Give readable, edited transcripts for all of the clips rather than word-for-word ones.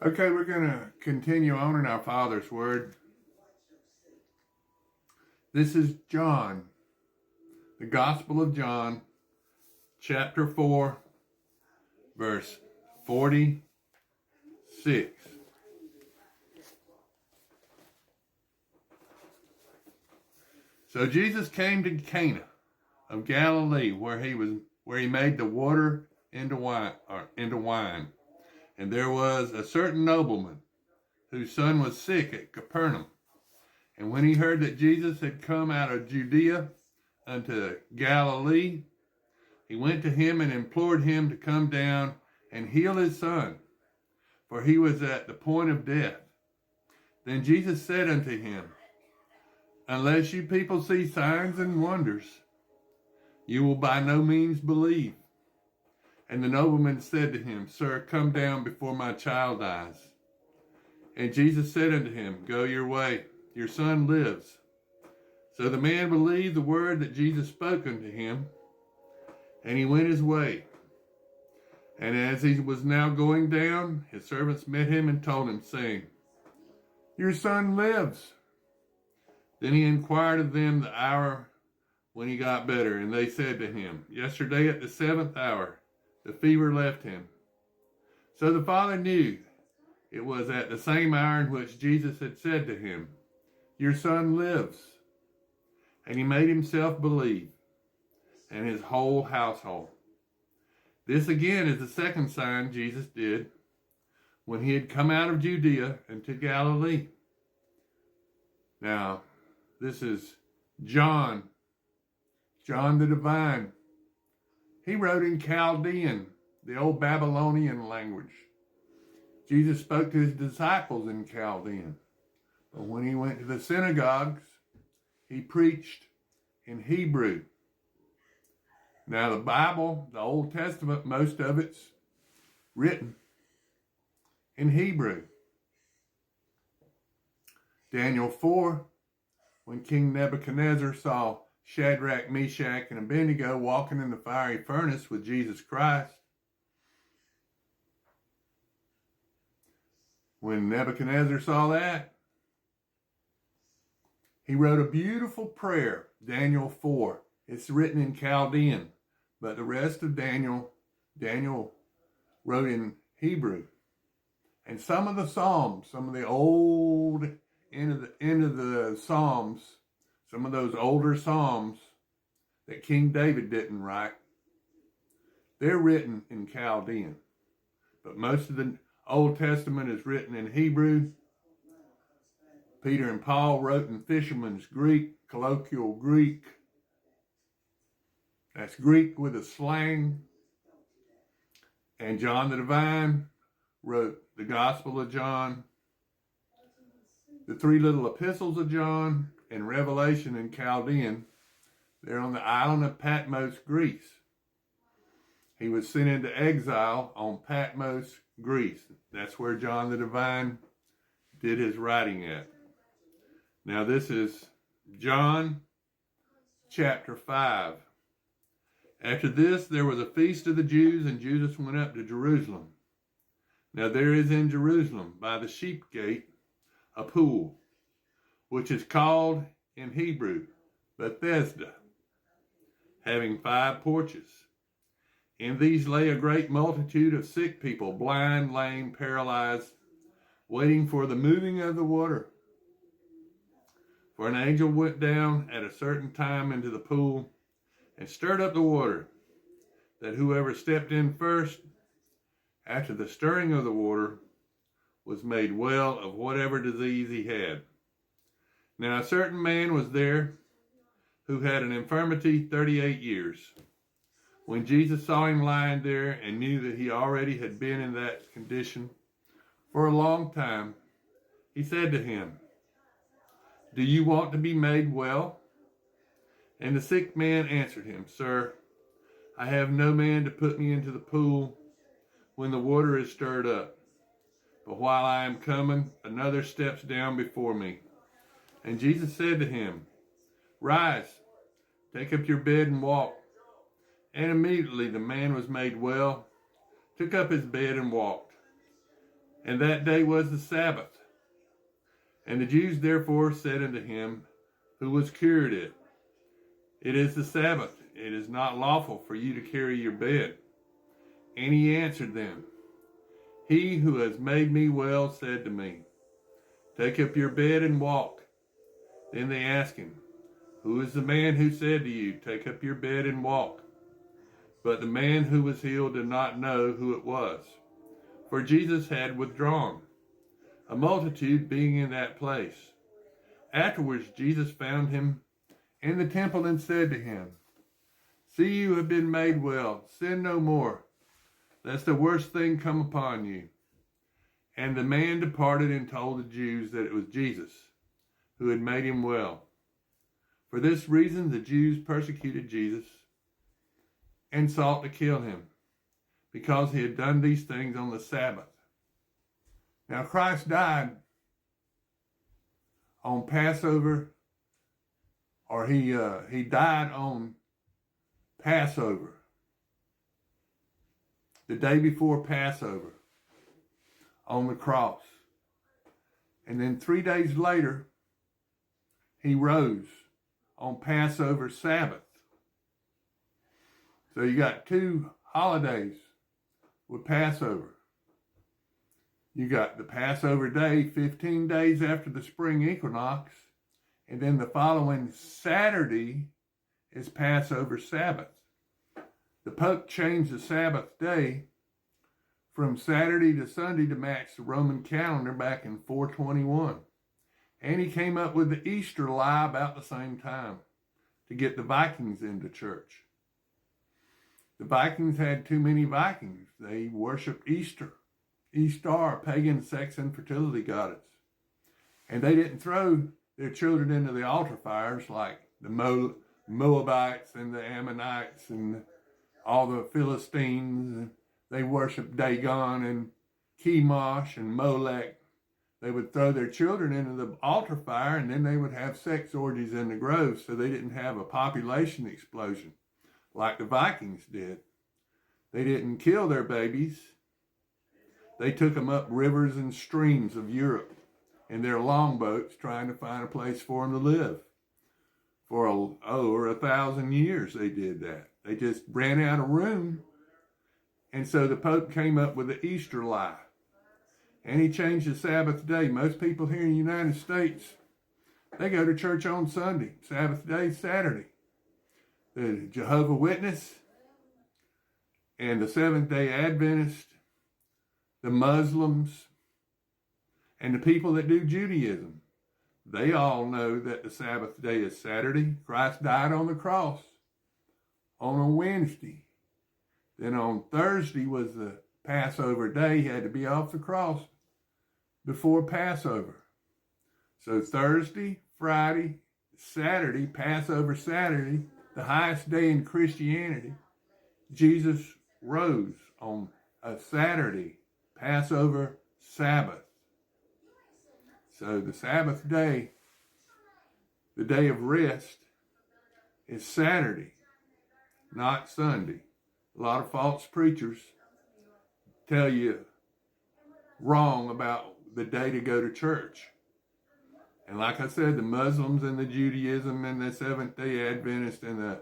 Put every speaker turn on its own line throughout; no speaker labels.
Okay, we're going to continue on in our Father's Word. This is John, the Gospel of John, chapter 4, verse 46. So Jesus came to Cana of Galilee, where he made the water into wine. And there was a certain nobleman whose son was sick at Capernaum. And when he heard that Jesus had come out of Judea unto Galilee, he went to him and implored him to come down and heal his son, for he was at the point of death. Then Jesus said unto him, Unless you people see signs and wonders, you will by no means believe. And the nobleman said to him, Sir, come down before my child dies. And Jesus said unto him, Go your way, your son lives. So the man believed the word that Jesus spoke unto him, and he went his way. And as he was now going down, his servants met him and told him, saying, Your son lives. Then he inquired of them the hour when he got better, and they said to him, Yesterday at the 7th hour, the fever left him. So the father knew it was at the same hour in which Jesus had said to him, Your son lives. And he made himself believe, and his whole household. This again is the second sign Jesus did when he had come out of Judea into Galilee. Now, this is John the Divine. He wrote in Chaldean, the old Babylonian language. Jesus spoke to his disciples in Chaldean. But when he went to the synagogues, he preached in Hebrew. Now the Bible, the Old Testament, most of it's written in Hebrew. Daniel 4, when King Nebuchadnezzar saw Shadrach, Meshach, and Abednego walking in the fiery furnace with Jesus Christ. When Nebuchadnezzar saw that, he wrote a beautiful prayer, Daniel 4. It's written in Chaldean, but the rest of Daniel wrote in Hebrew. And some of the Psalms, some of the old end of the Psalms, some of those older Psalms that King David didn't write, they're written in Chaldean. But most of the Old Testament is written in Hebrew. Peter and Paul wrote in fisherman's Greek, colloquial Greek. That's Greek with a slang. And John the Divine wrote the Gospel of John, the three little epistles of John, and Revelation in Chaldean. They're on the island of Patmos, Greece. He was sent into exile on Patmos, Greece. That's where John the Divine did his writing at. Now this is John chapter 5. After this, there was a feast of the Jews, and Jesus went up to Jerusalem. Now there is in Jerusalem, by the sheep gate, a pool, which is called in Hebrew Bethesda, having 5 porches. In these lay a great multitude of sick people, blind, lame, paralyzed, waiting for the moving of the water. For an angel went down at a certain time into the pool and stirred up the water, that whoever stepped in first, after the stirring of the water, was made well of whatever disease he had. Now a certain man was there who had an infirmity 38 years. When Jesus saw him lying there and knew that he already had been in that condition for a long time, he said to him, Do you want to be made well? And the sick man answered him, Sir, I have no man to put me into the pool when the water is stirred up. But while I am coming, another steps down before me. And Jesus said to him, Rise, take up your bed and walk. And immediately the man was made well, took up his bed and walked. And that day was the Sabbath. And the Jews therefore said unto him, who was cured, it is the Sabbath. It is not lawful for you to carry your bed. And he answered them, he who has made me well said to me, take up your bed and walk. Then they asked him, who is the man who said to you, take up your bed and walk? But the man who was healed did not know who it was, for Jesus had withdrawn, a multitude being in that place. Afterwards Jesus found him in the temple and said to him, see, you have been made well. Sin no more, lest the worst thing come upon you. And the man departed and told the Jews that it was Jesus who had made him well. For this reason the Jews persecuted Jesus and sought to kill him, because he had done these things on the Sabbath. Now Christ died on Passover, or he died on Passover, the day before Passover, on the cross. And then 3 days later, he rose on Passover Sabbath. So you got 2 holidays with Passover. You got the Passover day, 15 days after the spring equinox, and then the following Saturday is Passover Sabbath. The Pope changed the Sabbath day from Saturday to Sunday to match the Roman calendar back in 421. And he came up with the Easter lie about the same time to get the Vikings into church. The Vikings had too many Vikings. They worshiped Easter, pagan sex and fertility goddess. And they didn't throw their children into the altar fires like the Moabites and the Ammonites and all the Philistines. They worshiped Dagon and Chemosh and Molech. They would throw their children into the altar fire, and then they would have sex orgies in the groves, so they didn't have a population explosion like the Vikings did. They didn't kill their babies. They took them up rivers and streams of Europe in their longboats trying to find a place for them to live. For over 1,000 years they did that. They just ran out of room. And so the Pope came up with the Easter lie. And he changed the Sabbath day. Most people here in the United States, they go to church on Sunday. Sabbath day, Saturday. The Jehovah's Witness and the Seventh-day Adventist, the Muslims, and the people that do Judaism, they all know that the Sabbath day is Saturday. Christ died on the cross on a Wednesday. Then on Thursday was the Passover day. He had to be off the cross before Passover. So Thursday, Friday, Saturday, Passover Saturday, the highest day in Christianity, Jesus rose on a Saturday, Passover Sabbath. So the Sabbath day, the day of rest, is Saturday, not Sunday. A lot of false preachers tell you wrong about the day to go to church. And like I said, the Muslims and the Judaism and the Seventh-day Adventists and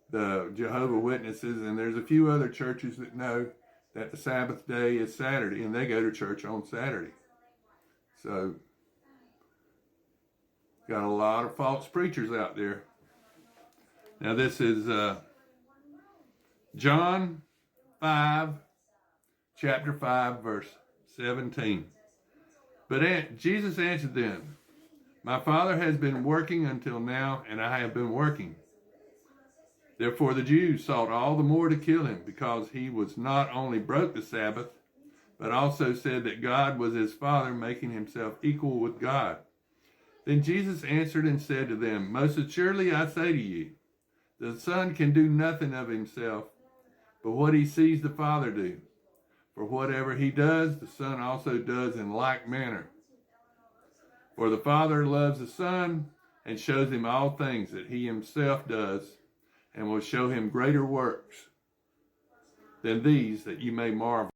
the Jehovah's Witnesses, and there's a few other churches that know that the Sabbath day is Saturday, and they go to church on Saturday. So, got a lot of false preachers out there. Now this is John 5, chapter 5, verse 17. But Jesus answered them, my Father has been working until now, and I have been working. Therefore the Jews sought all the more to kill him, because he was not only broke the Sabbath, but also said that God was his Father, making himself equal with God. Then Jesus answered and said to them, most assuredly I say to you, the Son can do nothing of himself, but what he sees the Father do. For whatever he does, the Son also does in like manner. For the Father loves the Son, and shows him all things that he himself does, and will show him greater works than these, that you may marvel.